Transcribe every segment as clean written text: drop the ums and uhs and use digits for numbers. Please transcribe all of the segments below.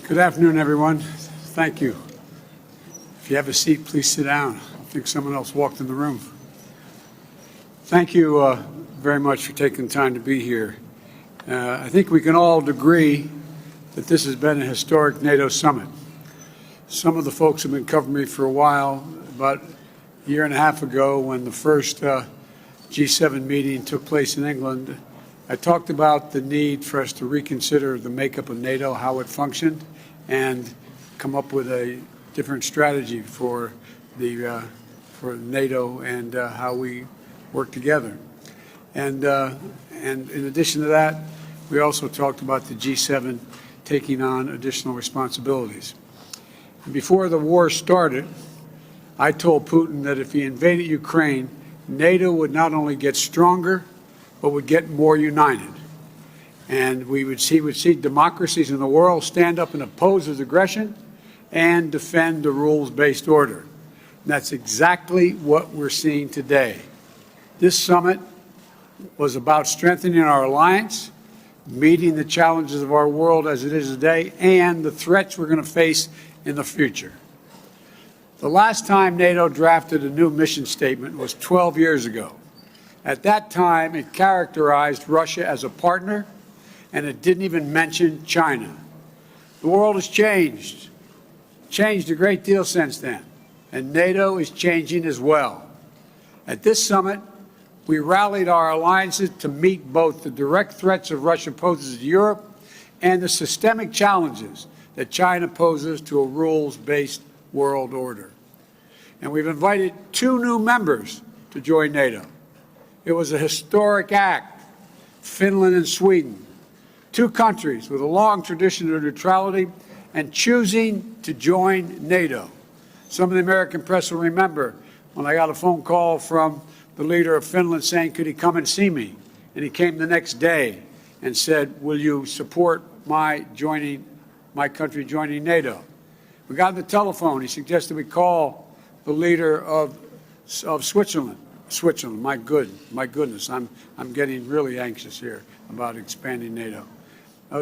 Good afternoon, everyone. Thank you. If you have a seat, please sit down. I think someone else walked in the room. Thank you very much for taking time to be here. I think we can all agree that this has been a historic NATO summit. Some of the folks have been covering me for a while. About a year and a half ago, when the first G7 meeting took place in England, I talked about the need for us to reconsider the makeup of NATO, how it functioned, and come up with a different strategy for NATO and how we work together. And in addition to that, we also talked about the G7 taking on additional responsibilities. And before the war started, I told Putin that if he invaded Ukraine, NATO would not only get stronger, but would get more united. And he would see democracies in the world stand up and oppose his aggression and defend the rules-based order. And that's exactly what we're seeing today. This summit was about strengthening our alliance, meeting the challenges of our world as it is today, and the threats we're going to face in the future. The last time NATO drafted a new mission statement was 12 years ago. At that time, it characterized Russia as a partner, and it didn't even mention China. The world has changed a great deal since then, and NATO is changing as well. At this summit, we rallied our alliances to meet both the direct threats of Russia poses to Europe and the systemic challenges that China poses to a rules-based world order. And we've invited 2 new members to join NATO. It was a historic act, Finland and Sweden, 2 countries with a long tradition of neutrality and choosing to join NATO. Some of the American press will remember when I got a phone call from the leader of Finland saying, could he come and see me? And he came the next day and said, will you support my country joining NATO? We got on the telephone. He suggested we call the leader of Switzerland. My goodness, I'm getting really anxious here about expanding NATO.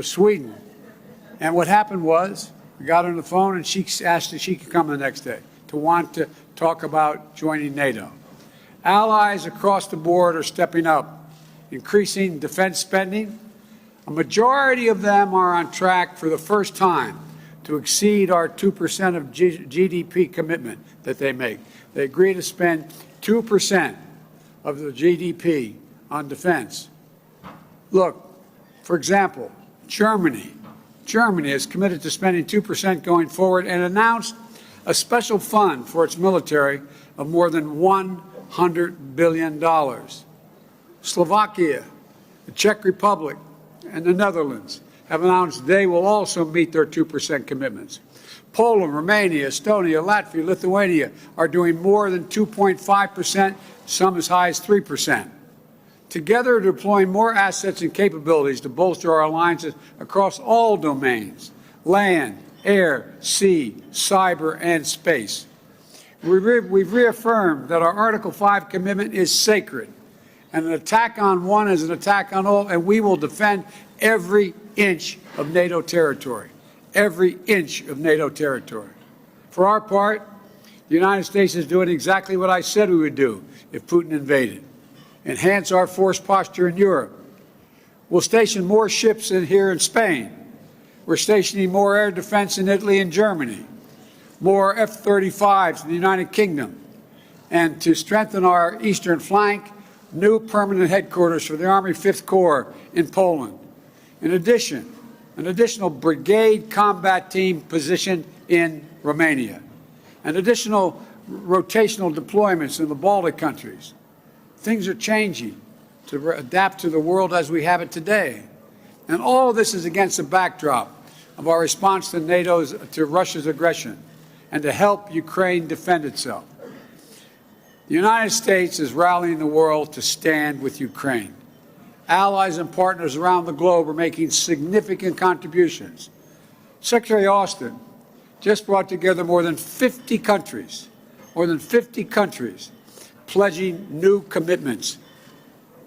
Sweden. And what happened was, we got on the phone and she asked if she could come the next day to want to talk about joining NATO. Allies across the board are stepping up, increasing defense spending. A majority of them are on track for the first time to exceed our 2% of GDP commitment that they make. They agree to spend 2% of the GDP on defense. Look, for example, Germany is committed to spending 2% going forward and announced a special fund for its military of more than $100 billion. Slovakia, the Czech Republic, and the Netherlands have announced they will also meet their 2% commitments. Poland, Romania, Estonia, Latvia, Lithuania are doing more than 2.5%, some as high as 3%. Together, deploying more assets and capabilities to bolster our alliances across all domains: land, air, sea, cyber, and space. We've reaffirmed that our Article 5 commitment is sacred, and an attack on one is an attack on all, and we will defend every inch of NATO territory. Every inch of NATO territory. For our part, the United States is doing exactly what I said we would do if Putin invaded. Enhance our force posture in Europe. We'll station more ships here in Spain. We're stationing more air defense in Italy and Germany, more F-35s in the United Kingdom, and to strengthen our eastern flank, new permanent headquarters for the Army 5th Corps in Poland. In addition, an additional brigade combat team position in Romania, and additional rotational deployments in the Baltic countries. Things are changing to adapt to the world as we have it today. And all this is against the backdrop of our response to Russia's aggression and to help Ukraine defend itself. The United States is rallying the world to stand with Ukraine. Allies and partners around the globe are making significant contributions. Secretary Austin just brought together more than 50 countries, pledging new commitments.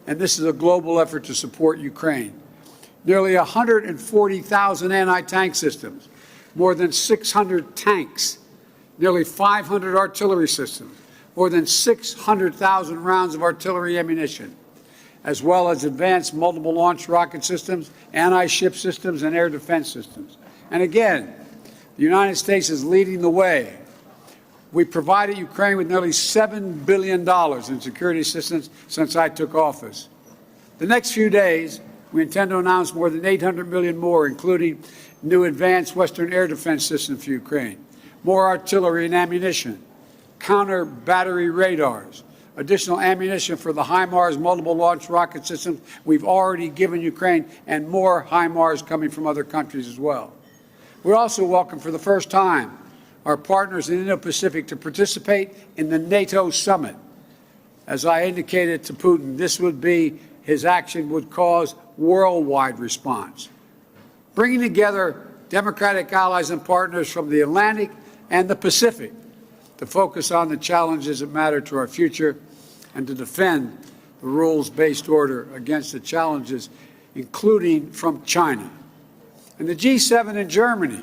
And this is a global effort to support Ukraine. Nearly 140,000 anti-tank systems, more than 600 tanks, nearly 500 artillery systems, more than 600,000 rounds of artillery ammunition, as well as advanced multiple launch rocket systems, anti-ship systems, and air defense systems. And again, the United States is leading the way. We provided Ukraine with nearly $7 billion in security assistance since I took office. The next few days, we intend to announce more than $800 million more, including new advanced Western air defense systems for Ukraine, more artillery and ammunition, counter battery radars, additional ammunition for the HIMARS multiple launch rocket systems we've already given Ukraine, and more HIMARS coming from other countries as well. We also welcome for the first time our partners in the Indo-Pacific to participate in the NATO summit. As I indicated to Putin, his action would cause worldwide response. Bringing together democratic allies and partners from the Atlantic and the Pacific to focus on the challenges that matter to our future and to defend the rules-based order against the challenges, including from China. And the G7 in Germany,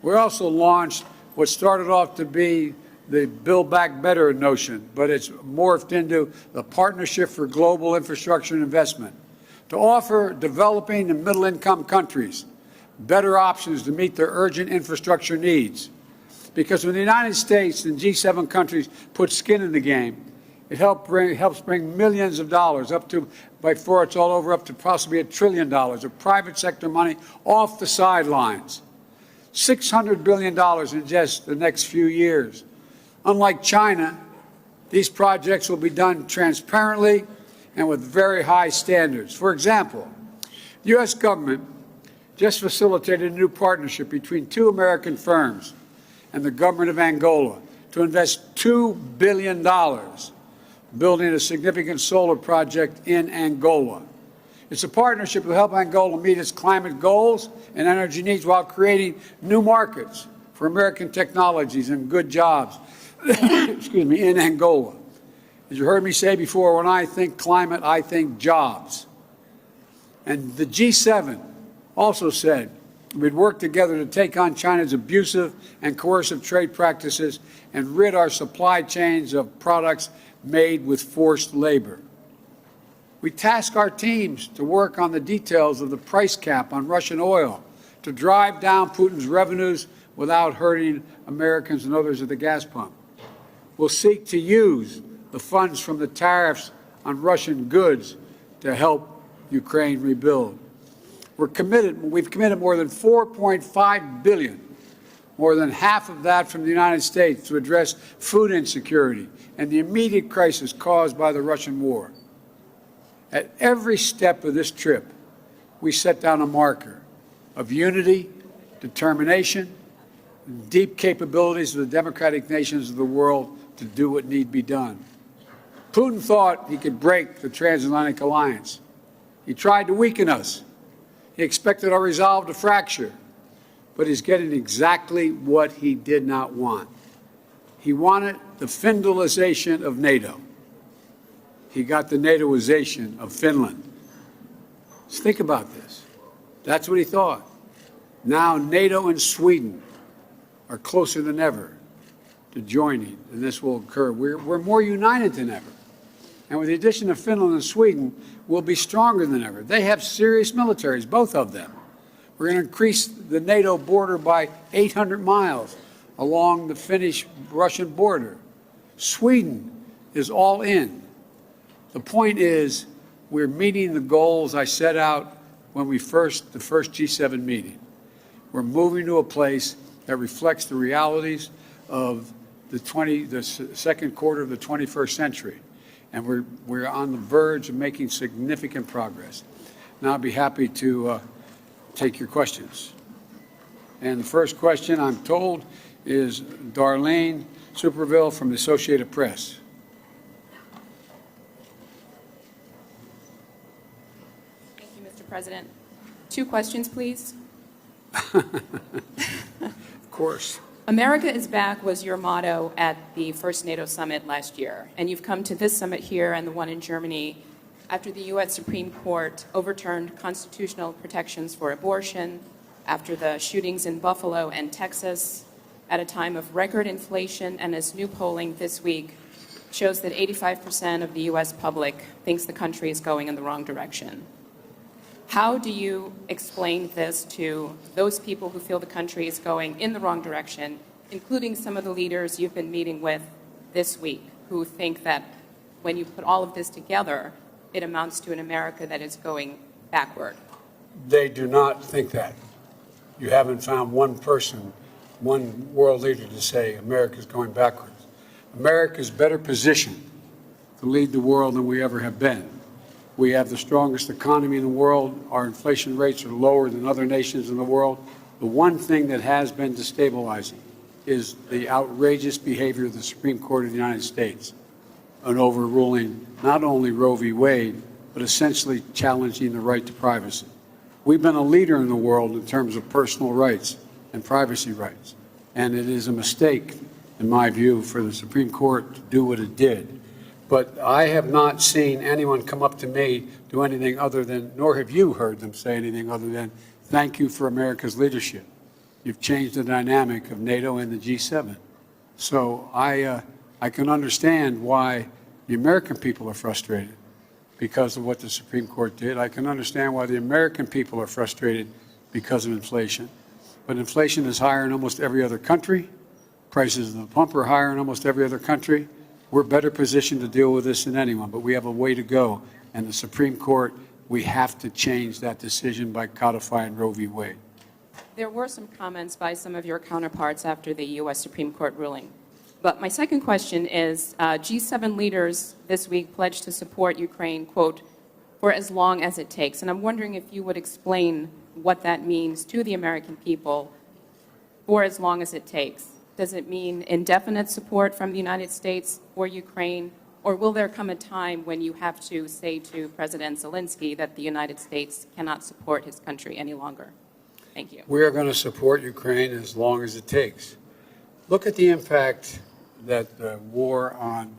we also launched what started off to be the Build Back Better notion, but it's morphed into the Partnership for Global Infrastructure and Investment to offer developing and middle-income countries better options to meet their urgent infrastructure needs. Because when the United States and G7 countries put skin in the game, it helps bring millions of dollars up to, before it's all over, up to possibly $1 trillion of private sector money off the sidelines. $600 billion in just the next few years. Unlike China, these projects will be done transparently and with very high standards. For example, the U.S. government just facilitated a new partnership between two American firms and the government of Angola to invest $2 billion building a significant solar project in Angola. It's a partnership to help Angola meet its climate goals and energy needs while creating new markets for American technologies and good jobs in Angola. As you heard me say before, when I think climate, I think jobs. And the G7 also said we'd work together to take on China's abusive and coercive trade practices and rid our supply chains of products made with forced labor. We task our teams to work on the details of the price cap on Russian oil to drive down Putin's revenues without hurting Americans and others at the gas pump. We'll seek to use the funds from the tariffs on Russian goods to help Ukraine rebuild. We've committed more than $4.5 billion, more than half of that from the United States, to address food insecurity and the immediate crisis caused by the Russian war. At every step of this trip, we set down a marker of unity, determination, and deep capabilities of the democratic nations of the world to do what need be done. Putin thought he could break the transatlantic alliance. He tried to weaken us. He expected our resolve to fracture, but he's getting exactly what he did not want. He wanted the Finlandization of NATO. He got the NATOization of Finland. Just think about this. That's what he thought. Now NATO and Sweden are closer than ever to joining, and this will occur. We're more united than ever. And with the addition of Finland and Sweden, we'll be stronger than ever. They have serious militaries, both of them. We're going to increase the NATO border by 800 miles along the Finnish-Russian border. Sweden is all in. The point is, we're meeting the goals I set out when the first G7 meeting. We're moving to a place that reflects the realities of the second quarter of the 21st century. And we're on the verge of making significant progress. Now I'll be happy to take your questions. And the first question, I'm told, is Darlene Superville from the Associated Press. President. 2 questions, please. Of course. America is back was your motto at the first NATO summit last year, and you've come to this summit here and the one in Germany after the U.S. Supreme Court overturned constitutional protections for abortion, after the shootings in Buffalo and Texas at a time of record inflation, and as new polling this week shows that 85% of the U.S. public thinks the country is going in the wrong direction. How do you explain this to those people who feel the country is going in the wrong direction, including some of the leaders you've been meeting with this week, who think that when you put all of this together, it amounts to an America that is going backward? They do not think that. You haven't found one person, one world leader to say America is going backwards. America is better positioned to lead the world than we ever have been. We have the strongest economy in the world. Our inflation rates are lower than other nations in the world. The one thing that has been destabilizing is the outrageous behavior of the Supreme Court of the United States in overruling not only Roe v. Wade, but essentially challenging the right to privacy. We've been a leader in the world in terms of personal rights and privacy rights, and it is a mistake, in my view, for the Supreme Court to do what it did. But I have not seen anyone come up to me do anything other than, nor have you heard them say anything other than, thank you for America's leadership. You've changed the dynamic of NATO and the G7. So I can understand why the American people are frustrated because of what the Supreme Court did. I can understand why the American people are frustrated because of inflation. But inflation is higher in almost every other country. Prices of the pump are higher in almost every other country. We're better positioned to deal with this than anyone, but we have a way to go. And the Supreme Court, we have to change that decision by codifying Roe v. Wade. There were some comments by some of your counterparts after the U.S. Supreme Court ruling. But my second question is, G7 leaders this week pledged to support Ukraine, quote, for as long as it takes. And I'm wondering if you would explain what that means to the American people, for as long as it takes. Does it mean indefinite support from the United States for Ukraine? Or will there come a time when you have to say to President Zelensky that the United States cannot support his country any longer? Thank you. We are going to support Ukraine as long as it takes. Look at the impact that the war on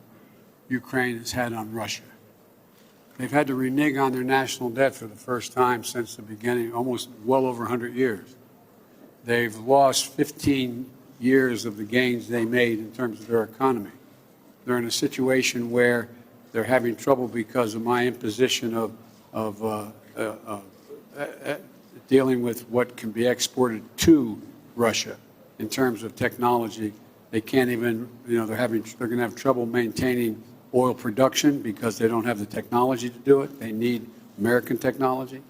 Ukraine has had on Russia. They've had to renege on their national debt for the first time since the beginning, almost well over 100 years. They've lost 15 years of the gains they made in terms of their economy. They're in a situation where they're having trouble because of my imposition of dealing with what can be exported to Russia in terms of technology. They can't even, they're going to have trouble maintaining oil production because they don't have the technology to do it. They need American technology.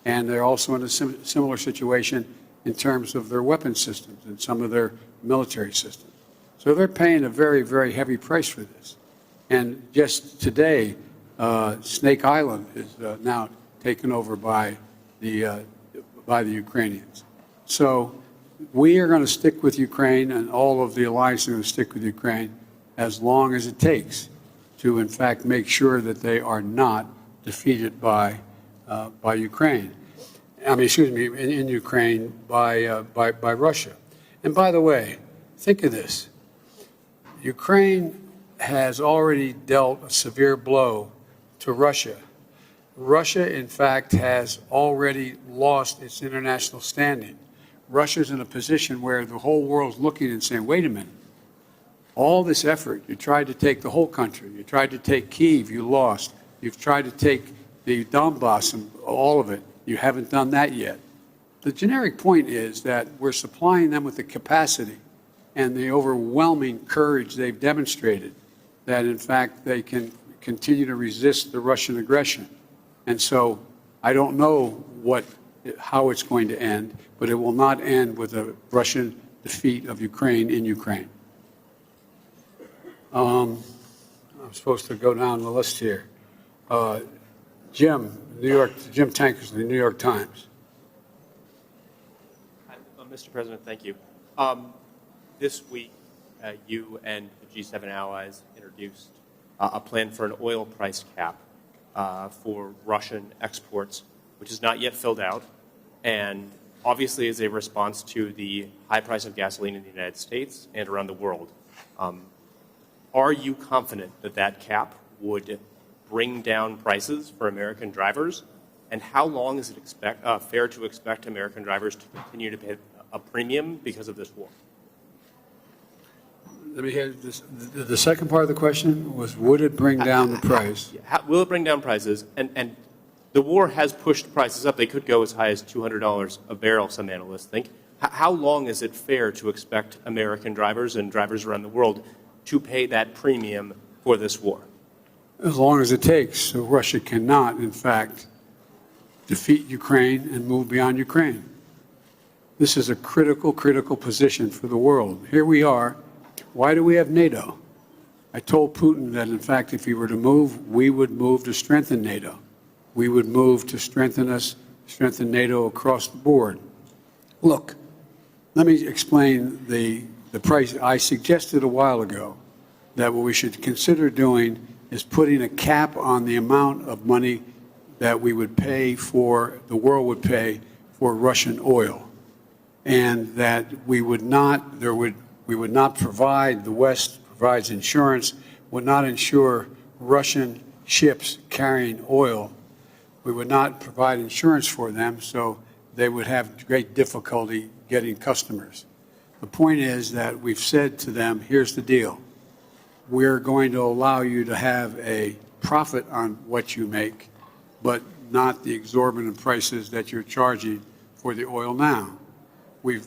And they're also in a similar situation in terms of their weapon systems and some of their military systems. So they're paying a very, very heavy price for this. And just today, Snake Island is now taken over by the Ukrainians. So we are going to stick with Ukraine, and all of the alliance are going to stick with Ukraine as long as it takes to, in fact, make sure that they are not defeated by Ukraine. I mean, excuse me, in Ukraine by Russia. And by the way, think of this. Ukraine has already dealt a severe blow to Russia. Russia, in fact, has already lost its international standing. Russia's in a position where the whole world's looking and saying, wait a minute, all this effort, you tried to take the whole country, you tried to take Kyiv, you lost, you've tried to take the Donbass and all of it, you haven't done that yet. The generic point is that we're supplying them with the capacity and the overwhelming courage they've demonstrated that, in fact, they can continue to resist the Russian aggression. And so I don't know how it's going to end, but it will not end with a Russian defeat of Ukraine in Ukraine. I'm supposed to go down the list here. Jim Tankersley, New York Times. Mr. President, thank you. This week, you and the G7 allies introduced a plan for an oil price cap for Russian exports, which is not yet filled out, and obviously is a response to the high price of gasoline in the United States and around the world. Are you confident that that cap would bring down prices for American drivers And how long is it fair to expect American drivers to continue to pay a premium because of this war? Let me hear this. The second part of the question was, would it bring down the price? Will it bring down prices? And the war has pushed prices up. They could go as high as $200 a barrel, some analysts think. How long is it fair to expect American drivers and drivers around the world to pay that premium for this war? As long as it takes. So Russia cannot, in fact, defeat Ukraine and move beyond Ukraine. This is a critical, critical position for the world. Here we are. Why do we have NATO? I told Putin that, in fact, if he were to move, we would move to strengthen NATO. We would move to strengthen NATO across the board. Look, let me explain the price. I suggested a while ago that what we should consider doing is putting a cap on the amount of money that we would pay for, the world would pay for Russian oil. And that we would not provide, the West provides insurance, would not insure Russian ships carrying oil. We would not provide insurance for them, so they would have great difficulty getting customers. The point is that we've said to them, here's the deal. We're going to allow you to have a profit on what you make, but not the exorbitant prices that you're charging for the oil now. We've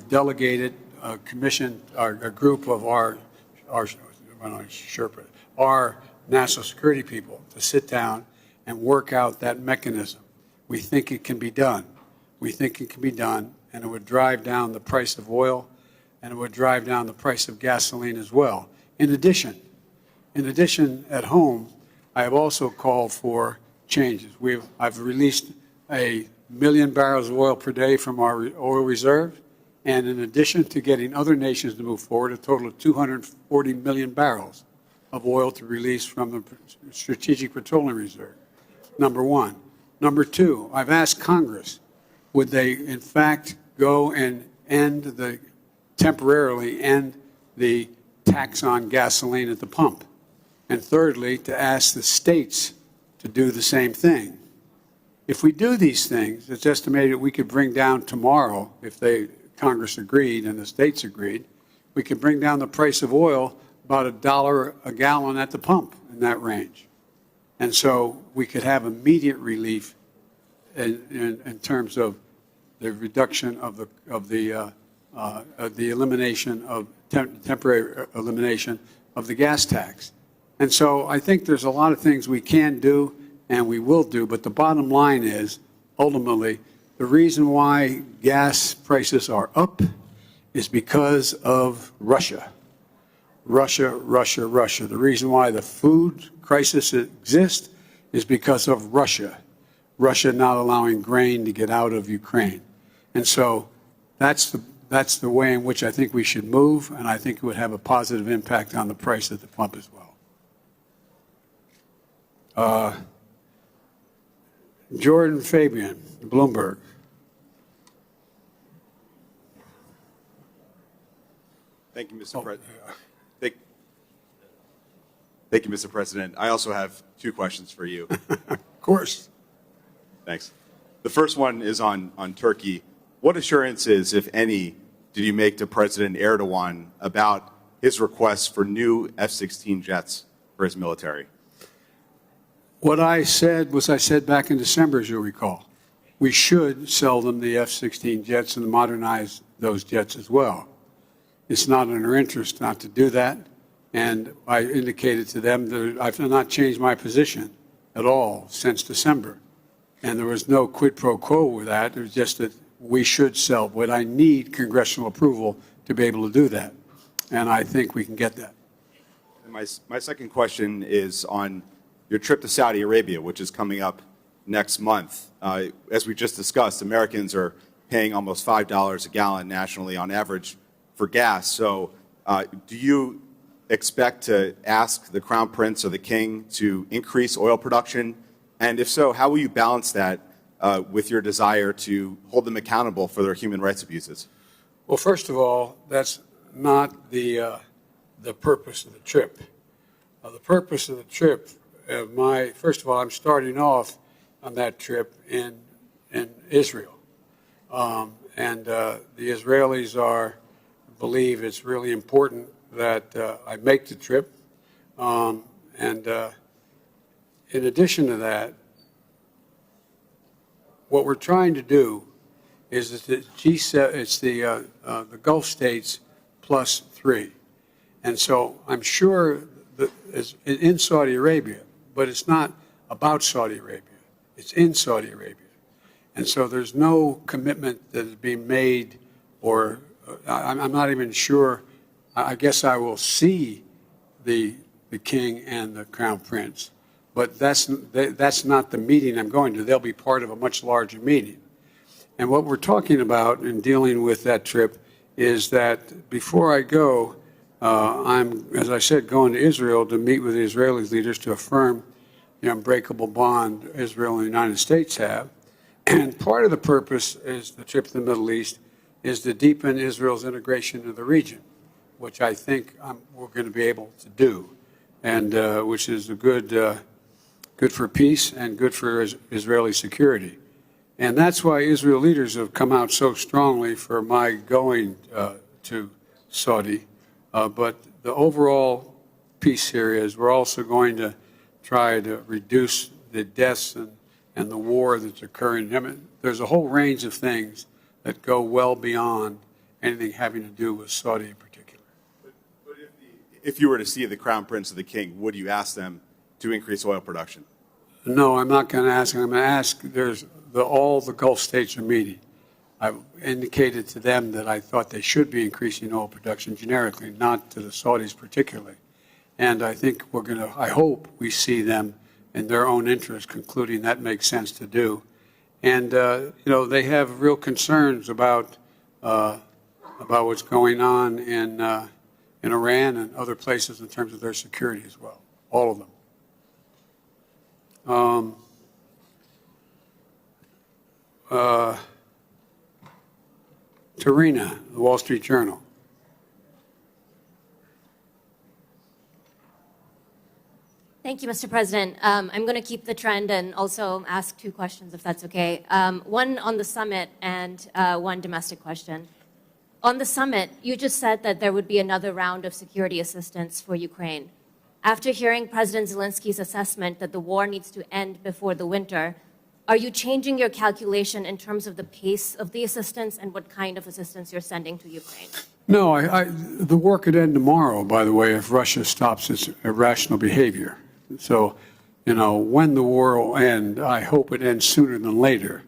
delegated a commission, a group of our national security people to sit down and work out that mechanism. We think it can be done. We think it can be done, and it would drive down the price of oil, and it would drive down the price of gasoline as well. In addition, at home, I have also called for changes. I've released 1 million barrels of oil per day from our oil reserve, and in addition to getting other nations to move forward, a total of 240 million barrels of oil to release from the Strategic Petroleum Reserve, number one. Number two, I've asked Congress, would they in fact go and temporarily end the tax on gasoline at the pump? And thirdly, to ask the states to do the same thing. If we do these things, it's estimated we could bring down tomorrow, if Congress agreed and the states agreed, we could bring down the price of oil about $1 a gallon at the pump, in that range. And so we could have immediate relief in terms of the reduction of the elimination of temporary elimination of the gas tax. And so I think there's a lot of things we can do and we will do, but the bottom line is, ultimately, the reason why gas prices are up is because of Russia. Russia. The reason why the food crisis exists is because of Russia. Russia not allowing grain to get out of Ukraine. And so that's the way in which I think we should move, and I think it would have a positive impact on the price at the pump as well. Jordan Fabian, Bloomberg. Thank you, Mr. President. Thank you, Mr. President. I also have two questions for you. Of course. Thanks. The first one is on Turkey. What assurances, if any, did you make to President Erdogan about his requests for new F-16 jets for his military? What I said was I said back in December, as you'll recall. We should sell them the F-16 jets and modernize those jets as well. It's not in our interest not to do that, and I indicated to them that I've not changed my position at all since December. And there was no quid pro quo with that. It was just that we should sell, but I need congressional approval to be able to do that, and I think we can get that. And my second question is on your trip to Saudi Arabia, which is coming up next month. As we just discussed, Americans are paying almost $5 a gallon nationally on average for gas. So do you expect to ask the Crown Prince or the King to increase oil production? And if so, how will you balance that with your desire to hold them accountable for their human rights abuses? Well, first of all, that's not the purpose of the trip. The purpose of the trip, first of all, I'm starting off on that trip in Israel. The Israelis believe it's really important that I make the trip. In addition to that, what we're trying to do is that the G7, it's the Gulf states plus 3. And so I'm sure that it's in Saudi Arabia, but it's not about Saudi Arabia. It's in Saudi Arabia. And so there's no commitment that is being made, or I'm not even sure. I guess I will see the king and the crown prince, but that's not the meeting I'm going to. They'll be part of a much larger meeting. And what we're talking about in dealing with that trip is that before I go, I'm, as I said, going to Israel to meet with the Israeli leaders to affirm the unbreakable bond Israel and the United States have. And part of the purpose is the trip to the Middle East is to deepen Israel's integration into the region, which I think we're going to be able to do, and which is good for peace and good for Israeli security. And that's why Israel leaders have come out so strongly for my going to Saudi. But the overall piece here is we're also going to try to reduce the deaths and the war that's occurring. I mean, there's a whole range of things that go well beyond anything having to do with Saudi in particular. But if you were to see the crown prince or the king, would you ask them to increase oil production? No, I'm not going to ask. I'm going to ask. All the Gulf states are meeting. I've indicated to them that I thought they should be increasing oil production generically, not to the Saudis particularly. And I think I hope we see them in their own interest, concluding that makes sense to do. And, they have real concerns about what's going on in Iran and other places in terms of their security as well, all of them. Tarina, the Wall Street Journal. Thank you, Mr. President. I'm going to keep the trend and also ask 2 questions, if that's okay. One on the summit and one domestic question. On the summit, you just said that there would be another round of security assistance for Ukraine. After hearing President Zelensky's assessment that the war needs to end before the winter, are you changing your calculation in terms of the pace of the assistance and what kind of assistance you're sending to Ukraine? No, the war could end tomorrow, by the way, if Russia stops its irrational behavior. So, when the war will end, I hope it ends sooner than later.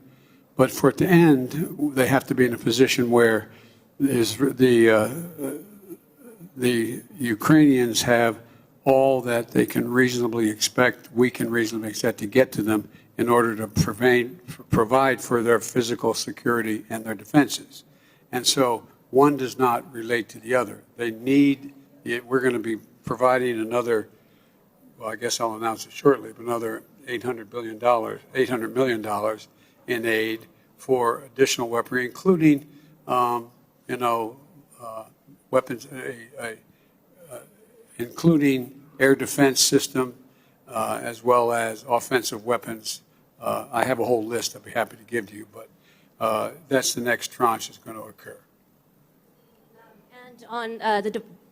But for it to end, they have to be in a position where the Ukrainians have all that they can reasonably expect, we can reasonably expect to get to them in order to provide for their physical security and their defenses. And so one does not relate to the other. We're going to be providing another, well, I guess I'll announce it shortly, but another $800 million in aid for additional weaponry, including, weapons, including air defense system, as well as offensive weapons. I have a whole list I'd be happy to give to you, but that's the next tranche that's going to occur. And on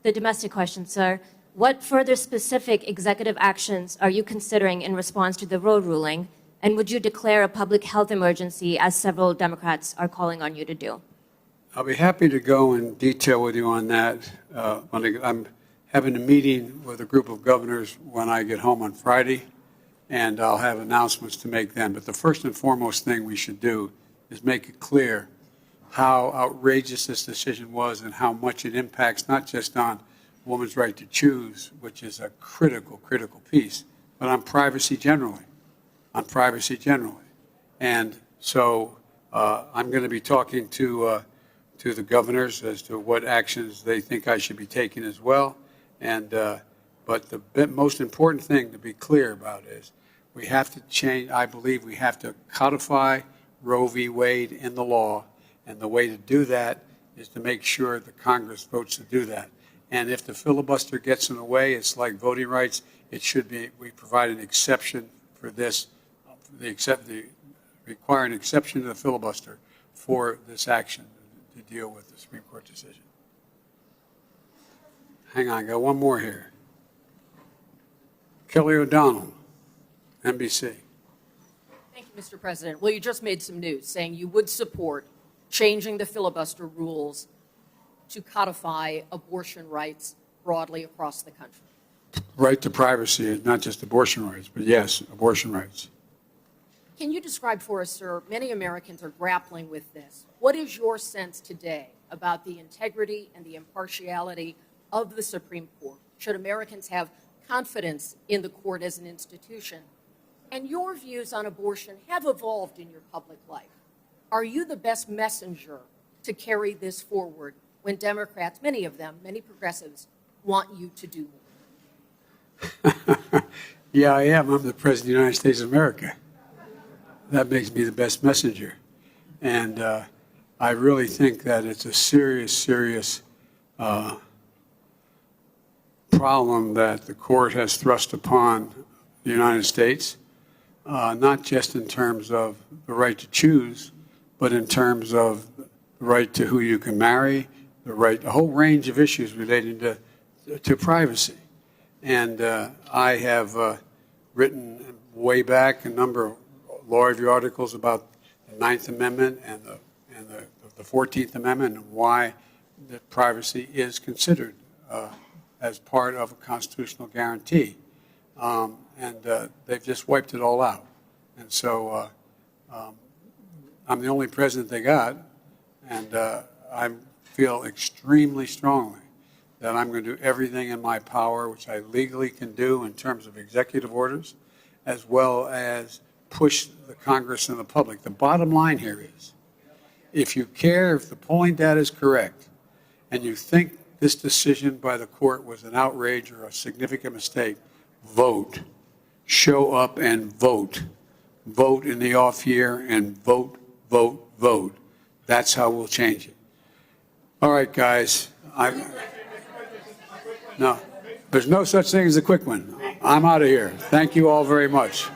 the domestic question, sir, what further specific executive actions are you considering in response to the Roe ruling? And would you declare a public health emergency, as several Democrats are calling on you to do? I'll be happy to go in detail with you on that. I'm having a meeting with a group of governors when I get home on Friday, and I'll have announcements to make then. But the first and foremost thing we should do is make it clear how outrageous this decision was and how much it impacts not just on woman's right to choose, which is a critical piece, but on privacy generally. And so I'm going to be talking to the governors as to what actions they think I should be taking as well. And but the most important thing to be clear about is we have to change. I believe we have to codify Roe v. Wade in the law, and the way to do that is to make sure the Congress votes to do that. And if the filibuster gets in the way, it's like voting rights. It should be we provide an exception for this require an exception to the filibuster for this action to deal with the Supreme Court decision. Hang on, I got one more here. Kelly O'Donnell, NBC. Thank you, Mr. President. Well, you just made some news saying you would support changing the filibuster rules to codify abortion rights broadly across the country. Right to privacy, not just abortion rights, but yes, abortion rights. Can you describe for us, sir, many Americans are grappling with this. What is your sense today about the integrity and the impartiality of the Supreme Court? Should Americans have confidence in the court as an institution? And your views on abortion have evolved in your public life. Are you the best messenger to carry this forward when Democrats, many of them, many progressives, want you to do more? Yeah, I am. I'm the President of the United States of America. That makes me the best messenger. And I really think that it's a serious problem that the court has thrust upon the United States, not just in terms of the right to choose, but in terms of the right to who you can marry, a whole range of issues relating to privacy. And I have written way back a number of law review articles about the Ninth Amendment and the 14th Amendment and why the privacy is considered as part of a constitutional guarantee. And they've just wiped it all out. And so I'm the only president they got, and I feel extremely strongly that I'm going to do everything in my power, which I legally can do in terms of executive orders, as well as push the Congress and the public. The bottom line here is, if you care, if the polling data is correct, and you think this decision by the court was an outrage or a significant mistake, vote. Show up and vote. Vote in the off year and vote, vote, vote. That's how we'll change it. All right, guys. No, there's no such thing as a quick one. I'm out of here. Thank you all very much.